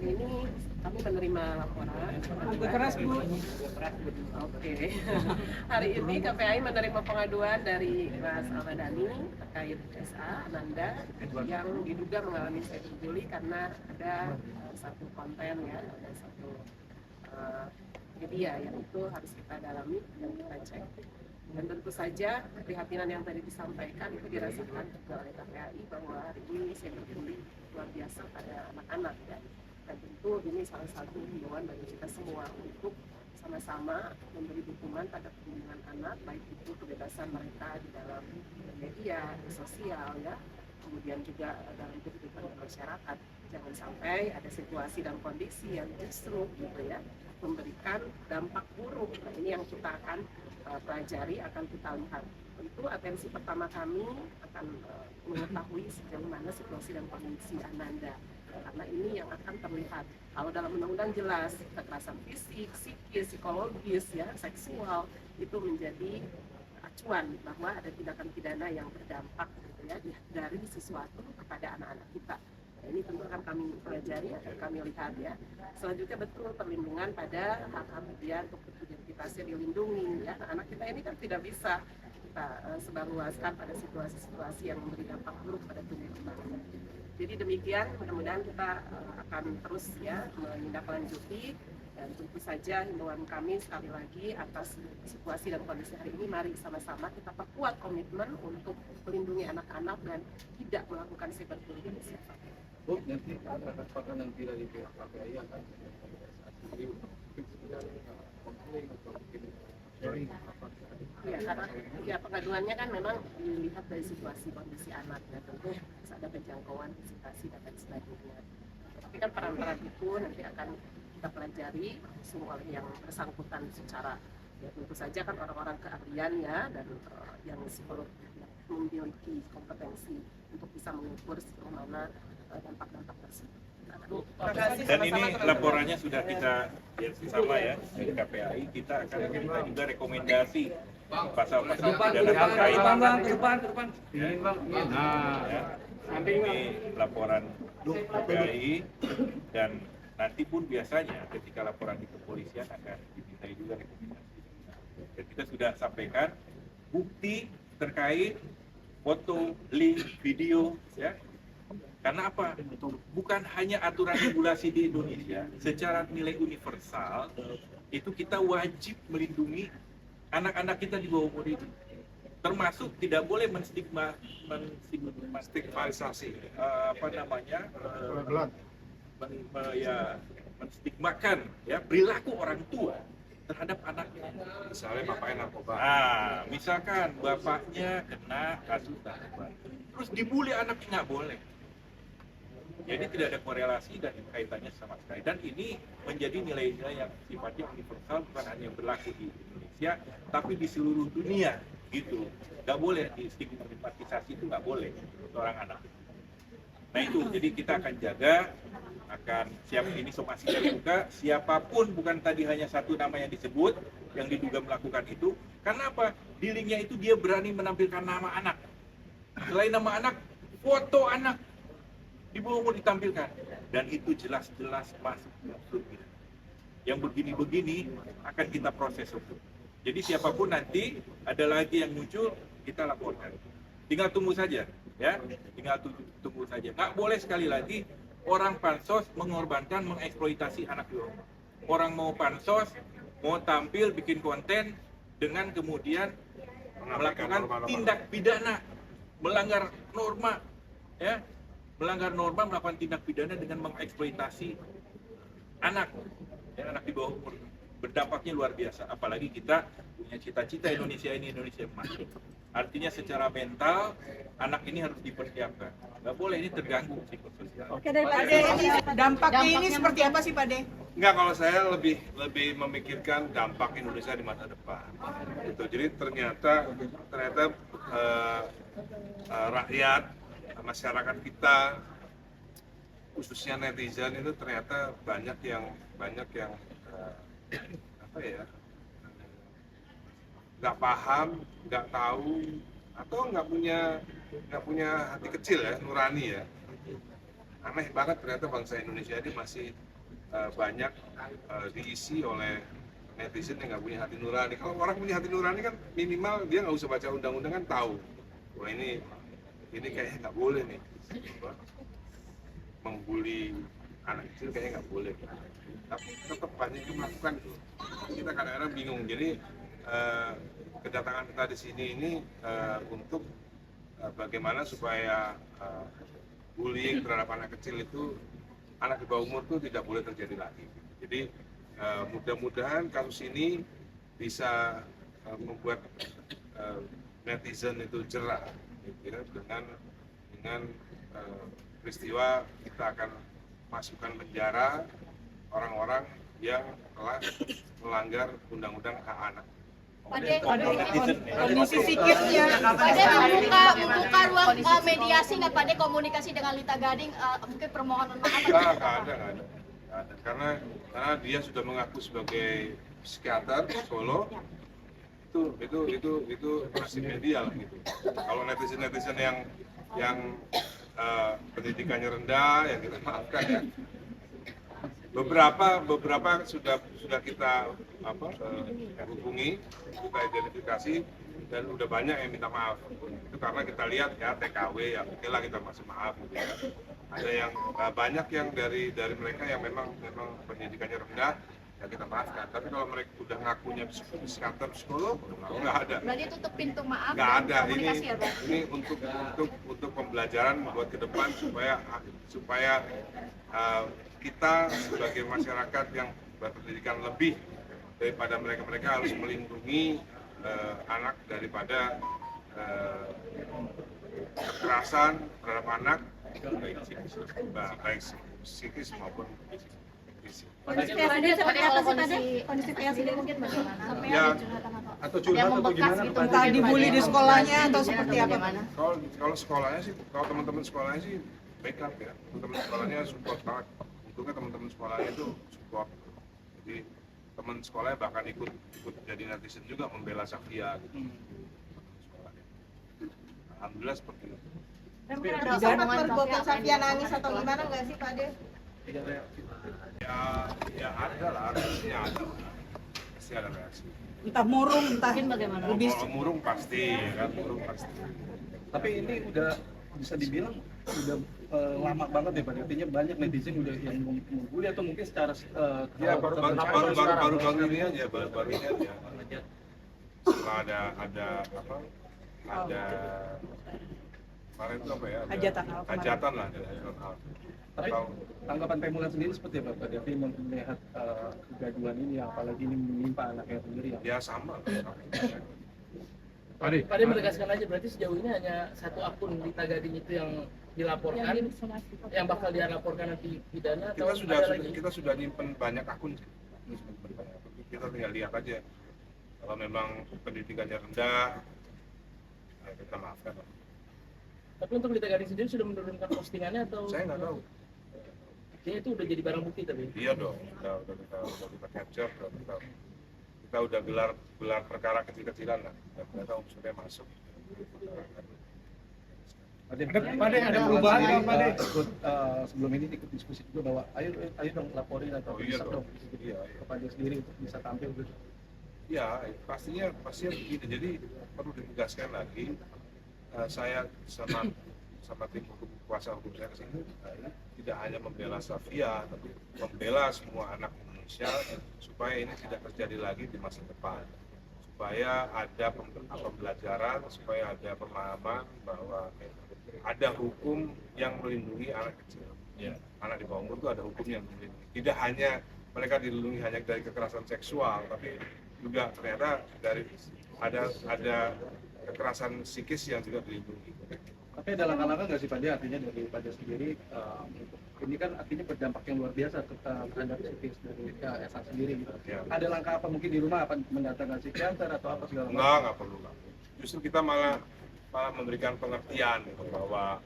hari ini kami menerima laporan. Keras, Bu. Oke. Hari ini KPAI menerima pengaduan dari Mas Ahmad-Dhani terkait SA Ananda yang diduga mengalami cyberbullying karena ada satu konten ya, ada satu media yang itu harus kita dalami dan kita cek. Dan tentu saja keprihatinan yang tadi disampaikan itu dirasakan juga oleh KPAI bahwa hari ini cyberbullying luar biasa pada anak-anak ya. Dan tentu ini salah satu himbauan bagi kita semua untuk sama-sama memberi dukungan pada perlindungan anak, baik itu kebebasan mereka di dalam media sosial ya, kemudian juga dalam kehidupan masyarakat. Jangan sampai ada situasi dan kondisi yang justru gitu ya memberikan dampak buruk. Nah, ini yang kita akan pelajari, akan kita lihat. Tentu atensi pertama kami akan mengetahui sejauh mana situasi dan kondisi Ananda, karena ini yang akan terlihat. Kalau dalam undang-undang jelas kekerasan fisik, psikis, psikologis, ya, seksual itu menjadi acuan bahwa ada tindakan pidana yang berdampak gitu ya, dari sesuatu kepada anak-anak kita. Nah, ini tentu akan kami pelajari, akan kami lihat ya. Selanjutnya betul perlindungan pada hak-hak dia untuk identitasnya dilindungi ya. Anak kita ini kan tidak bisa kita sebarluaskan pada situasi-situasi yang memberi dampak buruk pada tubuh kembangnya. Jadi demikian, mudah-mudahan kita akan terus ya menindaklanjuti, dan tentu saja himbauan kami sekali lagi atas situasi dan kondisi hari ini, mari sama-sama kita perkuat komitmen untuk melindungi anak-anak dan tidak melakukan cyberbullying di siapapun. Bu, nanti ada kesempatan yang tidak di pihak KPAI akan komplain atau mungkin ya, karena ya pengaduannya kan memang dilihat dari situasi kondisi anak ya, tentu bisa ada penjangkauan, visitasi dan lain sebagainya. Tapi kan peran-peran itu nanti akan kita pelajari semua yang bersangkutan secara ya, tentu saja kan orang-orang keahlian ya, dan yang psikolog yang memiliki kompetensi untuk bisa mengukur sejauh mana dampak-dampak tersebut. Dan ini laporannya sudah kita sama ya dari KPAI, kita akan minta juga rekomendasi pasal-pasal pidana terkait. Ini laporan KPAI, dan nanti pun biasanya ketika laporan di kepolisian akan dimintai juga rekomendasi. Dan kita sudah sampaikan bukti terkait foto, link, video ya. Karena apa? Bukan hanya aturan regulasi di Indonesia, secara nilai universal itu kita wajib melindungi anak-anak kita di bawah umur ini. Termasuk tidak boleh menstigmatisasi menstigmakan ya perilaku orang tua terhadap anaknya. misalnya bapaknya narkoba. Misalkan bapaknya kena kasus narkoba, terus dibully anaknya, nggak boleh. Jadi tidak ada korelasi dan kaitannya sama sekali. Dan ini menjadi nilai-nilai yang sifatnya universal, bukan hanya yang berlaku di Indonesia, tapi di seluruh dunia gitu. Nggak boleh di stigmatisasi, itu nggak boleh seorang anak. Nah itu, jadi kita akan jaga, akan siap ini somasi terbuka, siapapun, bukan tadi hanya satu nama yang disebut, yang diduga melakukan itu. Karena apa? Di linknya itu dia berani menampilkan nama anak. Selain nama anak, foto anak di bawah umur ditampilkan, dan itu jelas-jelas masuk unsur pidana. Yang begini-begini akan kita proses hukum. Jadi siapapun nanti ada lagi yang muncul, kita laporkan. Tinggal tunggu saja, ya. Tinggal tunggu saja. Nggak boleh sekali lagi orang pansos mengorbankan, mengeksploitasi anak di bawah umur. Orang mau pansos, mau tampil, bikin konten dengan kemudian melakukan tindak pidana, melanggar norma, ya. Melanggar norma, melakukan tindak pidana dengan mengeksploitasi anak, ya, anak di bawah umur. Berdampaknya luar biasa, apalagi kita punya cita-cita Indonesia ini Indonesia emas. Artinya secara mental, anak ini harus dipersiapkan. Nggak boleh ini terganggu psikososial. Oke deh Pak De, ini dampaknya ini seperti apa sih Pak De? Enggak, kalau saya lebih memikirkan dampak Indonesia di masa depan. Itu jadi ternyata rakyat, masyarakat kita, khususnya netizen itu ternyata banyak yang nggak paham, nggak tahu, atau nggak punya hati kecil ya, nurani ya. Aneh banget ternyata bangsa Indonesia ini masih banyak diisi oleh netizen yang nggak punya hati nurani. Kalau orang punya hati nurani kan minimal dia nggak usah baca undang-undang kan tahu, wah ini kayaknya nggak boleh nih, membuli anak kecil kayaknya nggak boleh. Tapi tetap banyak yang melakukan itu. Kita kadang-kadang bingung. Jadi kedatangan kita di sini ini untuk bagaimana supaya bullying terhadap anak kecil itu, anak di bawah umur itu tidak boleh terjadi lagi. Jadi mudah-mudahan kasus ini bisa membuat netizen itu jerah, gitu ya, dengan peristiwa kita akan masukkan penjara orang-orang yang telah melanggar undang-undang hak anak. Kondisi psikisnya. Pade membuka ruang mediasi nggak Pade, komunikasi dengan Lita Gading, mungkin permohonan maaf? Nggak ada. Karena dia sudah mengaku sebagai psikiater Solo, itu masih media lah gitu. Kalau netizen yang pendidikannya rendah, ya kita maafkan ya. Beberapa sudah kita hubungi, kita identifikasi, dan udah banyak yang minta maaf. Itu karena kita lihat ya TKW, ya oke lah kita masih maaf gitu ya. Ada yang banyak yang dari mereka yang memang pendidikannya rendah, ya kita maafkan. Tapi kalau mereka udah ngakunya psikiater psikolog, nggak ada. Berarti tutup pintu maaf. Nggak dan ada. komunikasi ya, Bang? Ini untuk pembelajaran buat ke depan supaya kita sebagai masyarakat yang berpendidikan lebih daripada mereka harus melindungi anak daripada kekerasan terhadap anak, baik psikis maupun fisik. Kondisi Pade seperti apa sih Pade? Kondisi Pade sendiri mungkin bagaimana? Sampai Ya, ada curhatan apa? Atau Yang curhat atau membekas gimana? gitu. Entah dibully di sekolahnya atau seperti apa? Kalau sekolahnya sih, kalau teman-teman sekolahnya sih backup ya. Teman-teman sekolahnya support banget. Untungnya teman-teman sekolahnya itu support. Jadi teman sekolahnya bahkan ikut jadi netizen juga membela Safia gitu. Sekolahnya. Alhamdulillah seperti itu. Dan mungkin ada Tidak omongan perbuatan Safia nangis atau gimana nggak sih Pade? Ya ada lah, harusnya ada. Pasti ada reaksi. Entah murung, entah Mungkin bagaimana? lebih. Kalau murung pasti, ya kan murung pasti. Tapi ini udah bisa dibilang udah lama banget ya Pak. Artinya banyak netizen udah yang membuli atau mungkin secara Ya baru ini aja, baru ini aja. Setelah ada kemarin itu apa ya? Hajatan Al kemarin. Hajatan lah, ada hajatan Al. Tapi tanggapan Pemulan sendiri seperti apa Pak Devi melihat kegaduhan ini, apalagi ini menimpa anaknya sendiri ya? Ya sama. Pade menegaskan aja, berarti sejauh ini hanya satu akun Lita Gading itu yang dilaporkan, yang bakal dia laporkan nanti pidana, atau Kita sudah nyimpen banyak akun sih. Kita tinggal lihat aja. Kalau memang pendidikannya rendah, ya kita maafkan. Tapi untuk Lita Gading sendiri sudah menurunkan postingannya atau? Saya nggak tahu. Kayaknya itu udah jadi barang bukti tapi. Iya dong, kita capture, kita udah gelar perkara kecil-kecilan lah. Ternyata sudah masuk. Pade ada perubahan nggak Pade? Sebelum ini ikut diskusi juga bahwa ayo dong laporin atau Oh, iya bisa dong. dong Iya. kepada sendiri untuk bisa tampil gitu. Ya, pastinya begini. Jadi perlu ditegaskan lagi, saya sama tim kuasa hukum saya kesini tidak hanya membela Safia, tapi membela semua anak Indonesia supaya ini tidak terjadi lagi di masa depan. Supaya ada pembelajaran, supaya ada pemahaman bahwa ada hukum yang melindungi anak kecil. Ya, anak di bawah umur itu ada hukum yang melindungi. Tidak hanya mereka dilindungi hanya dari kekerasan seksual, tapi juga ternyata dari ada kekerasan psikis yang juga dilindungi. Tapi ada langkah-langkah nggak sih Pade, artinya dari Pade sendiri, ini kan artinya berdampak yang luar biasa terhadap psikis dari Esa sendiri gitu. Ya. Ada langkah apa mungkin di rumah, apa mendatangkan psikiater atau apa segala macam? Nggak perlu lah. Justru kita malah memberikan pengertian gitu, bahwa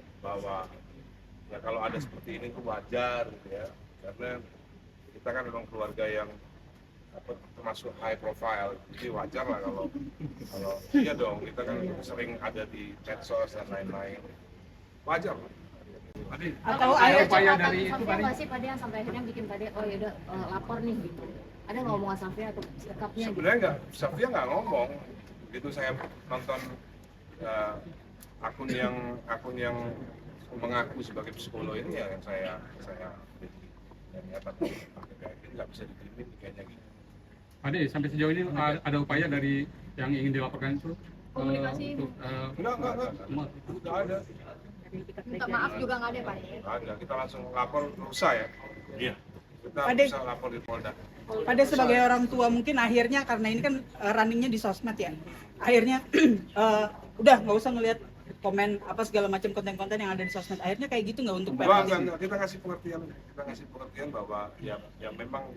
ya kalau ada seperti ini itu wajar gitu ya. Karena kita kan memang keluarga yang termasuk high profile, jadi wajar lah kalau iya dong, kita kan sering ada di medsos dan lain-lain, wajar lah. Atau Ada ayo upaya dari dari itu, Safia Pak, nggak sih Pak yang sampai akhirnya bikin Pak oh yaudah lapor nih gitu. Ada nggak omongan Safia atau sikapnya gitu? Sebenarnya nggak, Safia nggak ngomong. Begitu saya nonton akun yang mengaku sebagai psikolog ini ya yang saya dan nyata ini nggak bisa diterima kayaknya gitu. Ade, sampai sejauh ini ada upaya dari yang ingin dilaporkan itu Komunikasi untuk Enggak, udah ada. minta maaf juga nggak ada Pak? Ada, kita langsung lapor rusa ya. Iya. Kita Ade. bisa lapor di Polda. Pada sebagai orang tua mungkin akhirnya karena ini kan runningnya di sosmed ya, akhirnya udah nggak usah ngelihat komen apa segala macam konten-konten yang ada di sosmed. Akhirnya kayak gitu nggak untuk Enggak, kita kasih pengertian bahwa ya memang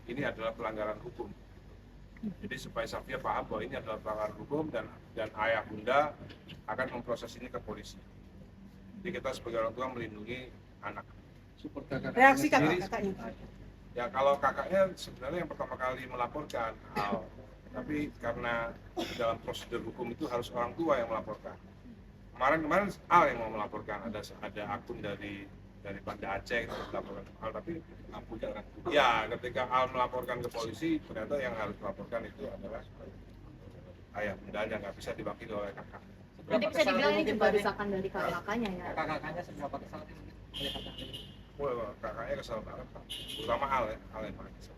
ini adalah pelanggaran hukum. Jadi supaya Safia paham bahwa ini adalah pelanggaran hukum dan ayah bunda akan memproses ini ke polisi. Jadi kita sebagai orang tua melindungi anak. Support kakak. reaksi Sendiri. kakaknya. Ya kalau kakaknya sebenarnya yang pertama kali melaporkan, tapi karena dalam prosedur hukum itu harus orang tua yang melaporkan. Kemarin Al yang mau melaporkan, ada akun dari Banda Aceh yang melaporkan Al, tapi ya ketika Al melaporkan ke polisi ternyata yang harus melaporkan itu adalah ayah bundanya, nggak bisa diwakili oleh kakak. Jadi bisa dibilang ini juga desakan dari kakaknya ya. Kakaknya seberapa kesal melihat hal ini? Wah, kakaknya kesal banget, Pak. Terutama Al yang paling kesal.